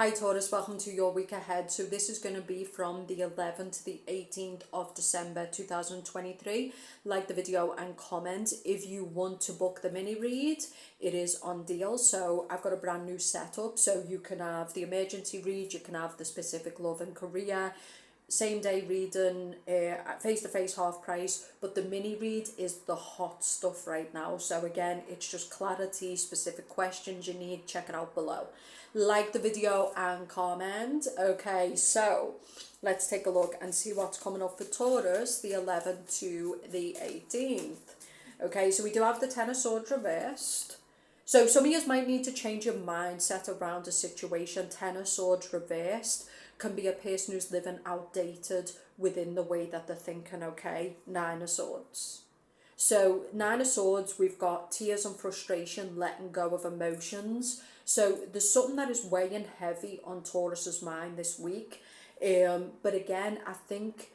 Hi Taurus, welcome to your week ahead. So this is going to be from the 11th to the 18th of December 2023. Like the video and comment. If you want to book the mini read, it is on deal. So I've got a brand new setup. So you can have the emergency read, you can have the specific love and career, same day reading, face to face half price, but the mini read is the hot stuff right now. So again, it's just clarity, specific questions you need, check it out below. Like the video and comment. Okay, so let's take a look and see what's coming up for Taurus, the 11th to the 18th. Okay, so we do have the Ten of Swords reversed. So some of you might need to change your mindset around a situation. Ten of Swords reversed can be a person who's living outdated within the way that they're thinking, okay? Nine of Swords. So Nine of Swords, we've got tears and frustration, letting go of emotions. So there's something that is weighing heavy on Taurus's mind this week. But again, I think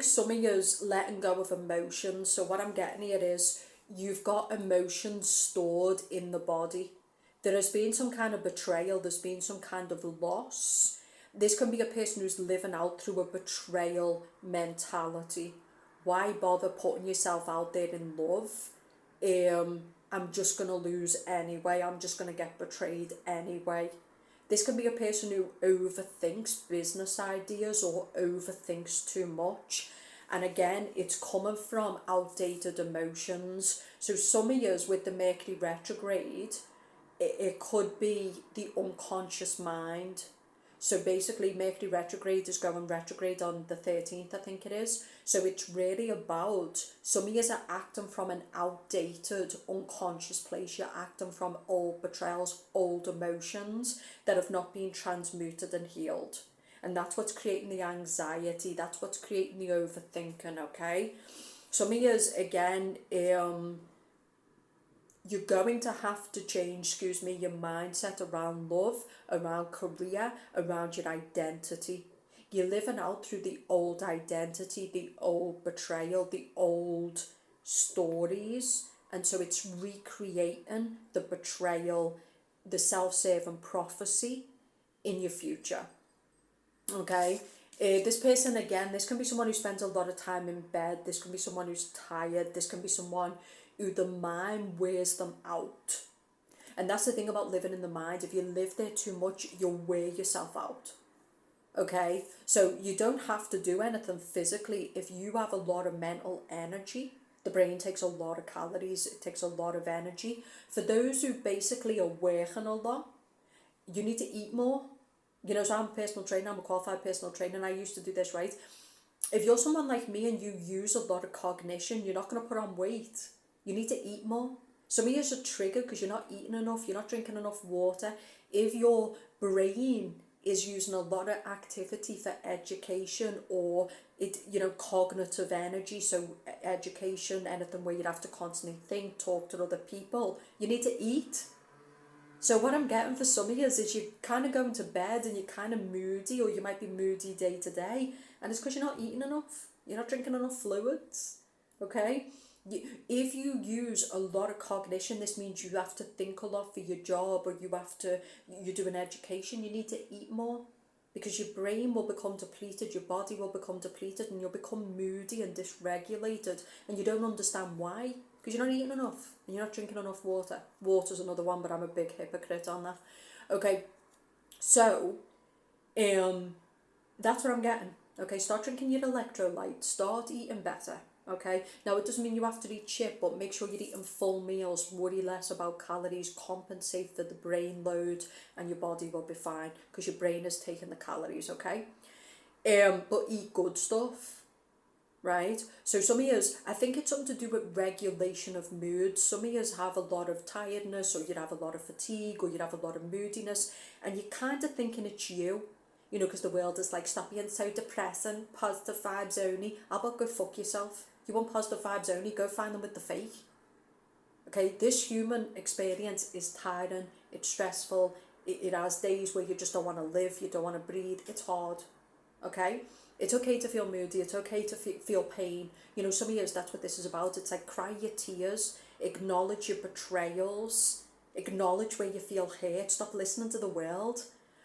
some of you's letting go of emotions. So what I'm getting here is you've got emotions stored in the body. There has been some kind of betrayal, there's been some kind of loss. This can be a person who's living out through a betrayal mentality. Why bother putting yourself out there in love? I'm just going to lose anyway. I'm just going to get betrayed anyway. This can be a person who overthinks business ideas or overthinks too much. And again, it's coming from outdated emotions. So some of you with the Mercury retrograde, it could be the unconscious mind. So basically Mercury retrograde is going retrograde on the 13th, I think it is. So it's really about, some of you are acting from an outdated unconscious place. You're acting from old betrayals, old emotions that have not been transmuted and healed. And that's what's creating the anxiety. That's what's creating the overthinking, okay? Some of you, again, you're going to have to change, your mindset around love, around career, around your identity. You're living out through the old identity, the old betrayal, the old stories. And so it's recreating the betrayal, the self-serving prophecy in your future. Okay? This person, again, this can be someone who spends a lot of time in bed. This can be someone who's tired. This can be someone who the mind wears them out. And that's the thing about living in the mind. If you live there too much, you'll wear yourself out. Okay? So you don't have to do anything physically. If you have a lot of mental energy, the brain takes a lot of calories, it takes a lot of energy. For those who basically are working a lot, you need to eat more. You know, so I'm a personal trainer, I'm a qualified personal trainer, and I used to do this, right? If you're someone like me and you use a lot of cognition, you're not going to put on weight. You need to eat more. Some of you are triggered because you're not eating enough, you're not drinking enough water. If your brain is using a lot of activity for education or cognitive energy, so education, anything where you'd have to constantly think, talk to other people, you need to eat. So what I'm getting for some of you is you're kind of going to bed and you're kind of moody, or you might be moody day to day, and it's because you're not eating enough. You're not drinking enough fluids, okay? If you use a lot of cognition, this means you have to think a lot for your job, or you're doing education, you need to eat more, because your brain will become depleted, your body will become depleted, and you'll become moody and dysregulated, and you don't understand why. Because you're not eating enough and you're not drinking enough water. Water's another one, but I'm a big hypocrite on that. Okay, so that's what I'm getting. Okay, start drinking your electrolytes, start eating better. Okay, now it doesn't mean you have to eat shit, but make sure you're eating full meals, worry less about calories, compensate for the brain load, and your body will be fine because your brain is taking the calories, okay? But eat good stuff. Right? So some of you, I think it's something to do with regulation of mood. Some of you have a lot of tiredness, or you'd have a lot of fatigue, or you'd have a lot of moodiness, and you're kind of thinking it's you, because the world is like, stop being so depressing, positive vibes only. How about go fuck yourself? You want positive vibes only, go find them with the fake. Okay, this human experience is tiring, it's stressful, it has days where you just don't want to live, you don't want to breathe, it's hard, okay? It's okay to feel moody, it's okay to feel pain. Some of you, that's what this is about. It's like, cry your tears, acknowledge your betrayals, Acknowledge where you feel hurt. Stop listening to the world.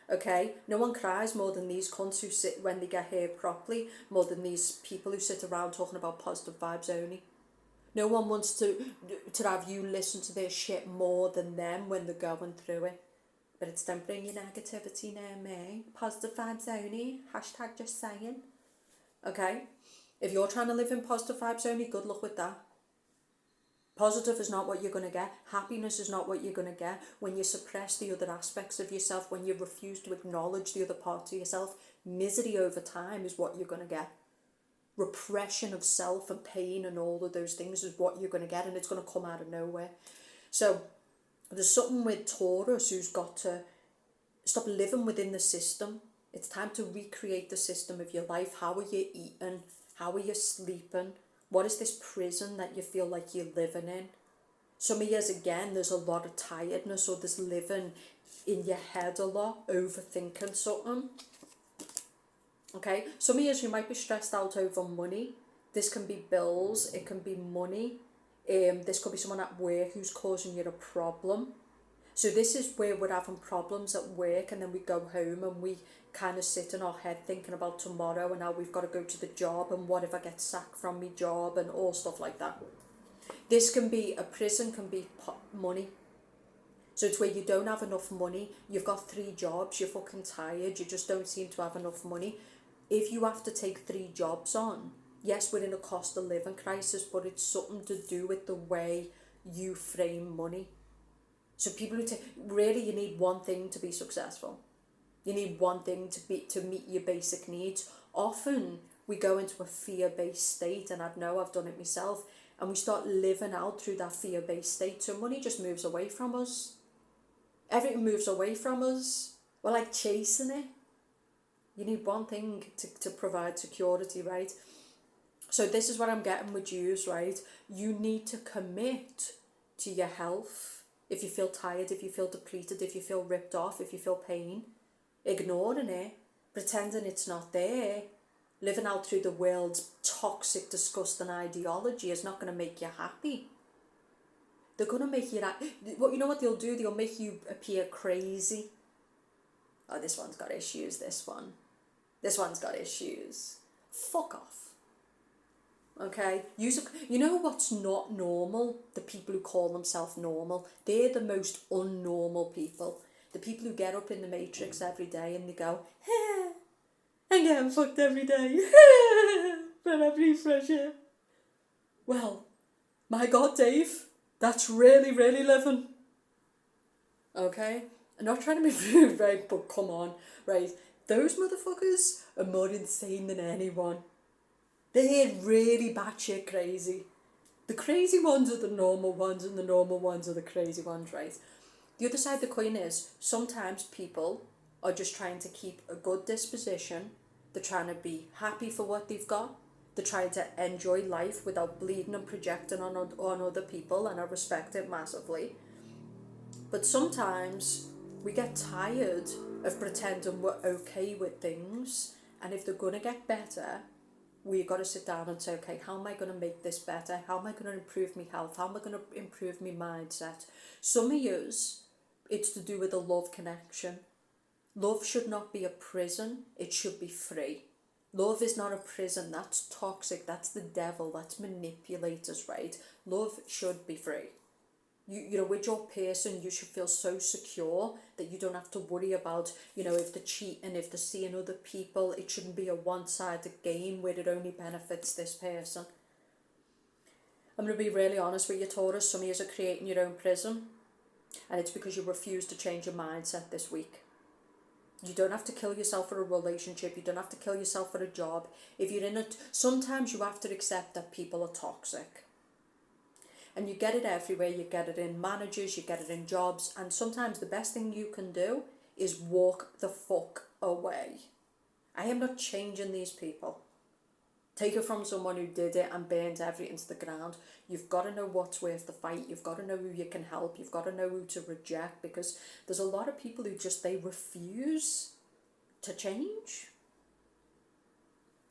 Okay? No one cries more than these cunts who sit when they get hurt properly, more than these people who sit around talking about positive vibes only. No one wants to have you listen to their shit more than them when they're going through it. But it's don't bring your negativity near me. Positive vibes only. Hashtag just saying. Okay? If you're trying to live in positive vibes only, good luck with that. Positive is not what you're going to get. Happiness is not what you're going to get. When you suppress the other aspects of yourself, when you refuse to acknowledge the other parts of yourself, misery over time is what you're going to get. Repression of self and pain and all of those things is what you're going to get, and it's going to come out of nowhere. So there's something with Taurus who's got to stop living within the system. It's time to recreate the system of your life. How are you eating? How are you sleeping? What is this prison that you feel like you're living in? Some of you, again, there's a lot of tiredness, or there's living in your head a lot, overthinking something. Okay, some of you might be stressed out over money. This can be bills, it can be money. This could be someone at work who's causing you a problem. So this is where we're having problems at work, and then we go home and we kind of sit in our head thinking about tomorrow and how we've got to go to the job and what if I get sacked from my job and all stuff like that. This can be a prison, can be money. So it's where you don't have enough money, you've got 3 jobs, you're fucking tired, you just don't seem to have enough money. If you have to take 3 jobs on, yes, we're in a cost of living crisis, but it's something to do with the way you frame money. So people who really, you need one thing to be successful. You need one thing to meet your basic needs. Often we go into a fear-based state, and I know I've done it myself, and we start living out through that fear-based state. So money just moves away from us. Everything moves away from us. We're like chasing it. You need one thing to provide security, right? So this is what I'm getting with yous, right? You need to commit to your health. If you feel tired, if you feel depleted, if you feel ripped off, if you feel pain, ignoring it, pretending it's not there, living out through the world's toxic, disgusting ideology is not going to make you happy. They're going to make you you know what they'll do? They'll make you appear crazy. Oh, this one's got issues, this one's got issues. Fuck off. Okay? You know what's not normal? The people who call themselves normal. They're the most unnormal people. The people who get up in the Matrix every day and they go, I'm getting fucked every day. But I breathe fresh air. Well, my God, Dave, that's really, really living. Okay? I'm not trying to be rude, right? But come on, right? Those motherfuckers are more insane than anyone. They're really batshit crazy. The crazy ones are the normal ones, and the normal ones are the crazy ones, right? The other side of the coin is sometimes people are just trying to keep a good disposition. They're trying to be happy for what they've got. They're trying to enjoy life without bleeding and projecting on other people, and I respect it massively. But sometimes we get tired of pretending we're okay with things, and if they're going to get better, we've got to sit down and say, okay, how am I going to make this better? How am I going to improve my health? How am I going to improve my mindset? Some of yous, it's to do with a love connection. Love should not be a prison. It should be free. Love is not a prison. That's toxic. That's the devil. That's manipulators, right? Love should be free. You know, with your person, you should feel so secure that you don't have to worry about, you know, if they're cheating, if they're seeing other people. It shouldn't be a one-sided game where it only benefits this person. I'm going to be really honest with you, Taurus. Some of you are creating your own prison, and it's because you refuse to change your mindset this week. You don't have to kill yourself for a relationship. You don't have to kill yourself for a job. If you're in it, sometimes you have to accept that people are toxic. And you get it everywhere. You get it in managers, you get it in jobs. And sometimes the best thing you can do is walk the fuck away. I am not changing these people. Take it from someone who did it and burned everything to the ground. You've got to know what's worth the fight. You've got to know who you can help. You've got to know who to reject, because there's a lot of people who just, they refuse to change.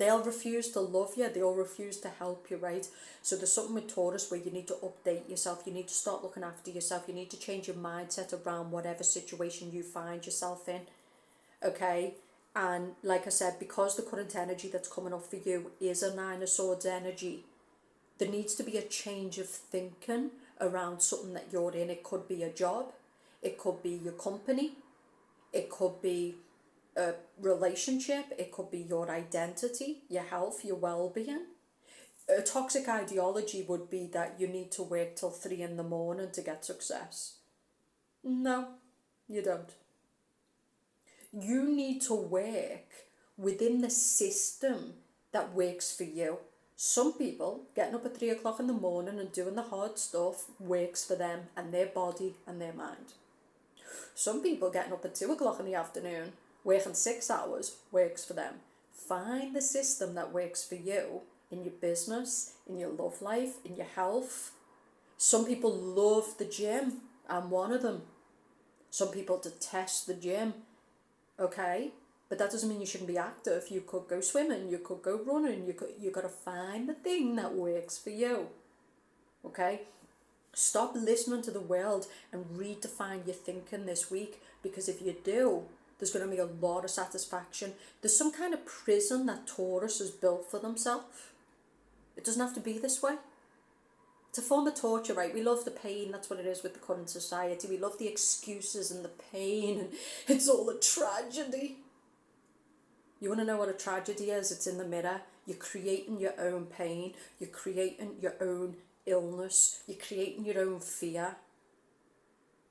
They'll refuse to love you. They'll refuse to help you, right? So there's something with Taurus where you need to update yourself. You need to start looking after yourself. You need to change your mindset around whatever situation you find yourself in, okay? And like I said, because the current energy that's coming up for you is a Nine of Swords energy, there needs to be a change of thinking around something that you're in. It could be a job. It could be your company. It could be a relationship. It could be your identity, your health, your well-being. A toxic ideology would be that you need to work till 3 in the morning to get success. No, you don't. You need to work within the system that works for you. Some people getting up at 3 o'clock in the morning and doing the hard stuff works for them and their body and their mind. Some people getting up at 2 o'clock in the afternoon, working 6 hours, works for them. Find the system that works for you in your business, in your love life, in your health. Some people love the gym. I'm one of them. Some people detest the gym. Okay? But that doesn't mean you shouldn't be active. You could go swimming, you could go running, you got to find the thing that works for you. Okay? Stop listening to the world and redefine your thinking this week, because if you do, there's going to be a lot of satisfaction. There's some kind of prison that Taurus has built for themselves. It doesn't have to be this way. It's a form of torture, right? We love the pain. That's what it is with the current society. We love the excuses and the pain, and it's all a tragedy. You want to know what a tragedy is? It's in the mirror. You're creating your own pain. You're creating your own illness. You're creating your own fear.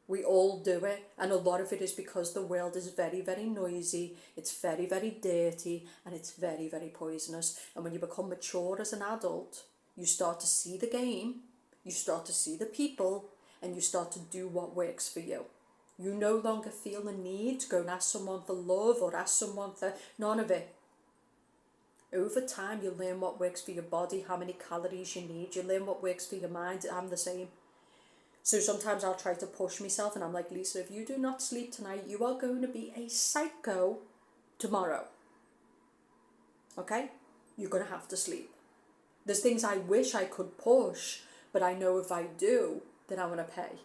We all do it, and a lot of it is because the world is very, very noisy, it's very, very dirty, and it's very, very poisonous. And when you become mature as an adult, you start to see the game, you start to see the people, and you start to do what works for you. You no longer feel the need to go and ask someone for love or ask someone for none of it. Over time, you learn what works for your body, how many calories you need. You learn what works for your mind. I'm the same. So sometimes I'll try to push myself and I'm like, Lisa, if you do not sleep tonight, you are going to be a psycho tomorrow. Okay? You're going to have to sleep. There's things I wish I could push, but I know if I do, then I'm going to pay.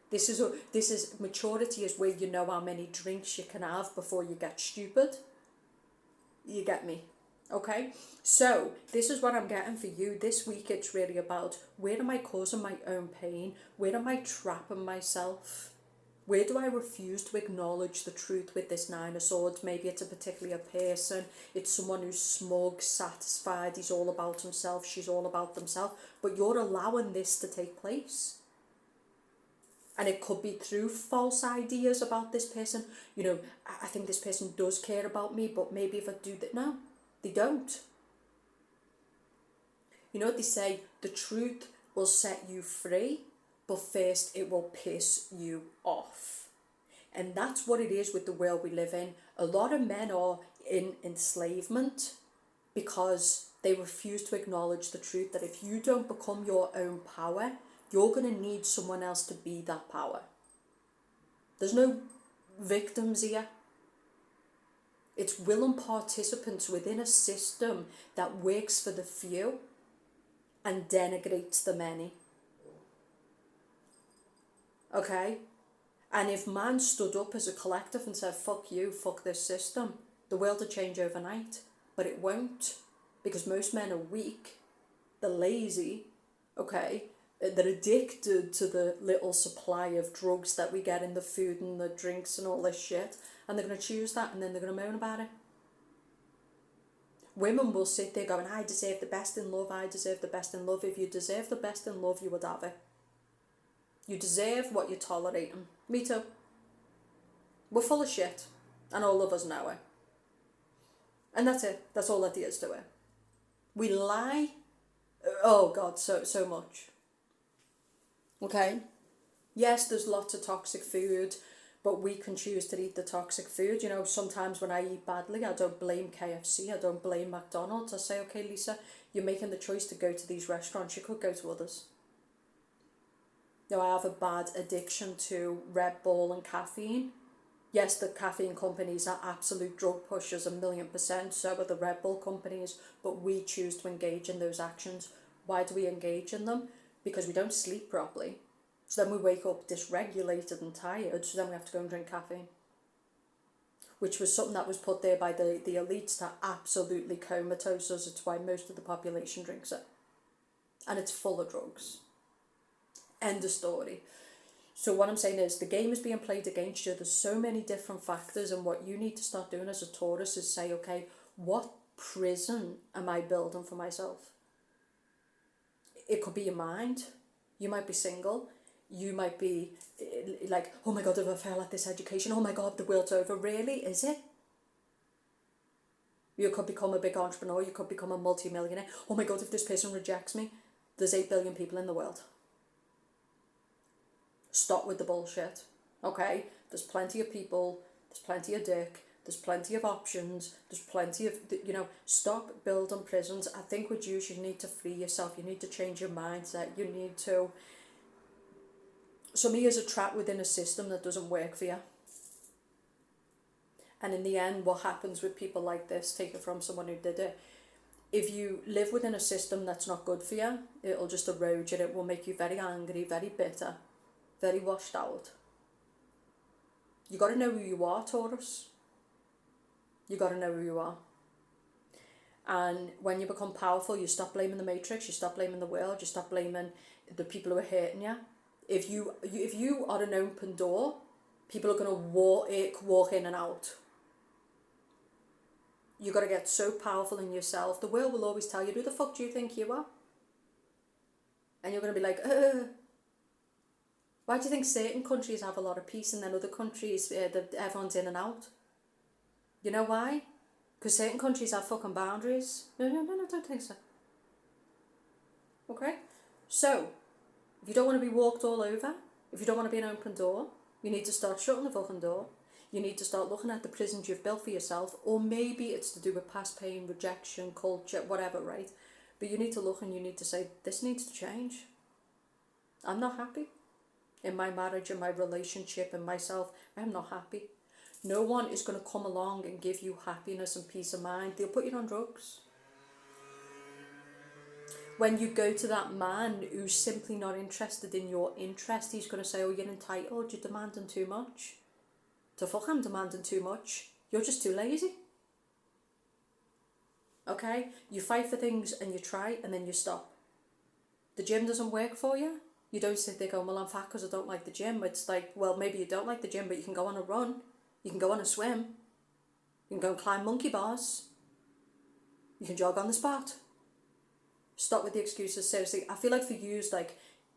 This is maturity, is where you know how many drinks you can have before you get stupid. You get me? Okay, so this is what I'm getting for you this week. It's really about, where am I causing my own pain? Where am I trapping myself? Where do I refuse to acknowledge the truth with this Nine of Swords? Maybe it's a particular person. It's someone who's smug, satisfied. He's all about himself. She's all about themselves. But you're allowing this to take place. And it could be through false ideas about this person. You know, I think this person does care about me, but maybe if I do that, no. They don't. You know what they say? The truth will set you free, but first it will piss you off. And that's what it is with the world we live in. A lot of men are in enslavement because they refuse to acknowledge the truth that if you don't become your own power, you're going to need someone else to be that power. There's no victims here. It's willing participants within a system that works for the few and denigrates the many. Okay? And if man stood up as a collective and said, fuck you, fuck this system, the world would change overnight. But it won't, because most men are weak, they're lazy, okay? They're addicted to the little supply of drugs that we get in the food and the drinks and all this shit. And they're going to choose that, and then they're going to moan about it. Women will sit there going, I deserve the best in love, I deserve the best in love. If you deserve the best in love, you would have it. You deserve what you're tolerating. Me too. We're full of shit, and all of us know it. And that's it. That's all that there is to it. We lie. Oh God, so much. Okay? Yes, there's lots of toxic food, but we can choose to eat the toxic food. You know, sometimes when I eat badly, I don't blame KFC, I don't blame McDonald's. I say, okay, Lisa, you're making the choice to go to these restaurants. You could go to others. You know, I have a bad addiction to Red Bull and caffeine. Yes, the caffeine companies are absolute drug pushers, 1,000,000%, so are the Red Bull companies, but we choose to engage in those actions. Why do we engage in them? Because we don't sleep properly. So then we wake up dysregulated and tired, so then we have to go and drink caffeine. Which was something that was put there by the elites to absolutely comatose us. It's why most of the population drinks it. And it's full of drugs. End of story. So what I'm saying is the game is being played against you. There's so many different factors, and what you need to start doing as a Taurus is say, okay, what prison am I building for myself? It could be your mind. You might be single. You might be like, oh my God, if I fail at this education, oh my God, the world's over. Really? Is it? You could become a big entrepreneur. You could become a multi-millionaire. Oh my God, if this person rejects me, there's 8 billion people in the world. Stop with the bullshit, okay? There's plenty of people, there's plenty of dick, there's plenty of options, there's plenty of, stop building prisons. I think with you need to free yourself, you need to change your mindset, you need to, some of you is a trap within a system that doesn't work for you. And in the end, what happens with people like this, take it from someone who did it, if you live within a system that's not good for you, it'll just erode you, it will make you very angry, very bitter, very washed out. You got to know who you are, Taurus. You got to know who you are. And when you become powerful, you stop blaming the matrix, you stop blaming the world, you stop blaming the people who are hurting you. If you are an open door, people are going to walk in and out. You got to get so powerful in yourself. The world will always tell you, who the fuck do you think you are? And you're going to be like, why do you think certain countries have a lot of peace and then other countries, everyone's in and out? You know why? Because certain countries have fucking boundaries. No, don't think so. Okay? So, if you don't want to be walked all over, if you don't want to be an open door, you need to start shutting the fucking door. You need to start looking at the prisons you've built for yourself, or maybe it's to do with past pain, rejection, culture, whatever, right? But you need to look and you need to say, this needs to change. I'm not happy. In my marriage, in my relationship, in myself, I'm not happy. No one is going to come along and give you happiness and peace of mind. They'll put you on drugs. When you go to that man who's simply not interested in your interest, he's going to say, oh, you're entitled, you're demanding too much. The fuck, I'm demanding too much. You're just too lazy. Okay? You fight for things and you try and then you stop. The gym doesn't work for you. You don't sit there going, well, I'm fat because I don't like the gym. It's like, well, maybe you don't like the gym, but you can go on a run. You can go on a swim. You can go and climb monkey bars. You can jog on the spot. Stop with the excuses, seriously. I feel like for you,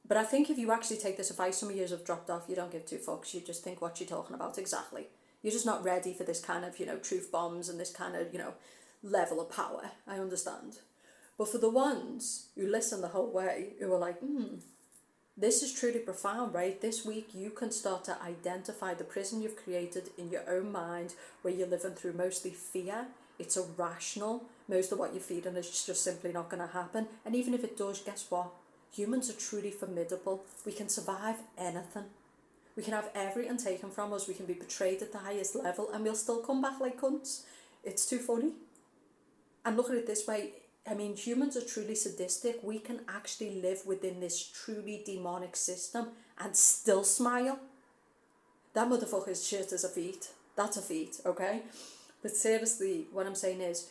but I think if you actually take this advice, some of you have dropped off, you don't give two fucks, you just think what you're talking about, exactly. You're just not ready for this kind of, truth bombs and this kind of, level of power. I understand. But for the ones who listen the whole way, who are like, this is truly profound, right? This week you can start to identify the prison you've created in your own mind, where you're living through mostly fear. It's irrational. Most of what you're feeding is just simply not going to happen. And even if it does, guess what? Humans are truly formidable. We can survive anything. We can have everything taken from us. We can be betrayed at the highest level and we'll still come back like cunts. It's too funny. And look at it this way. I mean, humans are truly sadistic. We can actually live within this truly demonic system and still smile. That motherfucker's shit is a feat. That's a feat, okay? But seriously, what I'm saying is,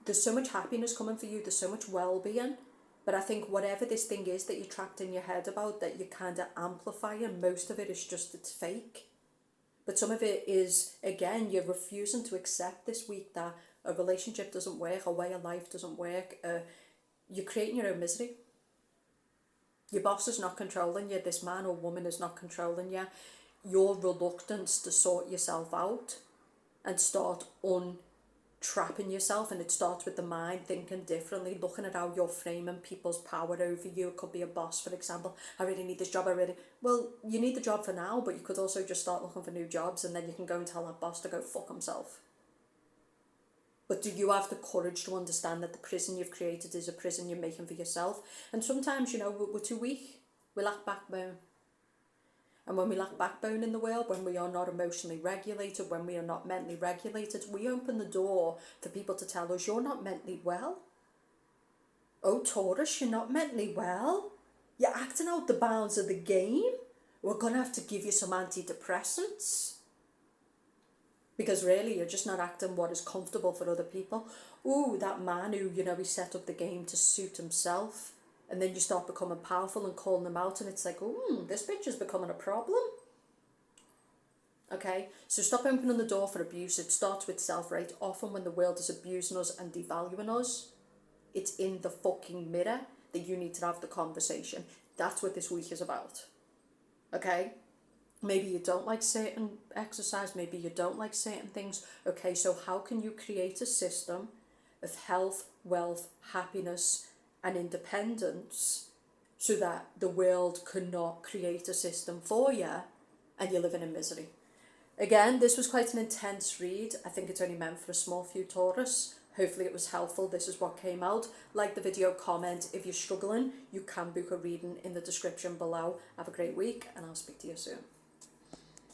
there's so much happiness coming for you. There's so much well-being. But I think whatever this thing is that you're trapped in your head about, that you're kind of amplifying, most of it is just, it's fake. But some of it is, again, you're refusing to accept this week that a relationship doesn't work, a way of life doesn't work. You're creating your own misery. Your boss is not controlling you. This man or woman is not controlling you. Your reluctance to sort yourself out and start untrapping yourself, and it starts with the mind thinking differently, looking at how you're framing people's power over you. It could be a boss, for example. I really need this job. Well, you need the job for now, but you could also just start looking for new jobs, and then you can go and tell that boss to go fuck himself. But do you have the courage to understand that the prison you've created is a prison you're making for yourself? And sometimes, we're too weak. We lack backbone. And when we lack backbone in the world, when we are not emotionally regulated, when we are not mentally regulated, we open the door for people to tell us, you're not mentally well. Oh, Taurus, you're not mentally well. You're acting out the bounds of the game. We're going to have to give you some antidepressants. Because really, you're just not acting what is comfortable for other people. Ooh, that man who, he set up the game to suit himself. And then you start becoming powerful and calling them out, and it's like, this bitch is becoming a problem. Okay, so stop opening the door for abuse. It starts with self-rate. Often when the world is abusing us and devaluing us, it's in the fucking mirror that you need to have the conversation. That's what this week is about. Okay? Maybe you don't like certain exercise, maybe you don't like certain things. Okay, so how can you create a system of health, wealth, happiness, and independence so that the world cannot create a system for you and you're living in misery? Again, this was quite an intense read. I think it's only meant for a small few Taurus. Hopefully it was helpful. This is what came out. Like the video, comment. If you're struggling, you can book a reading in the description below. Have a great week, and I'll speak to you soon.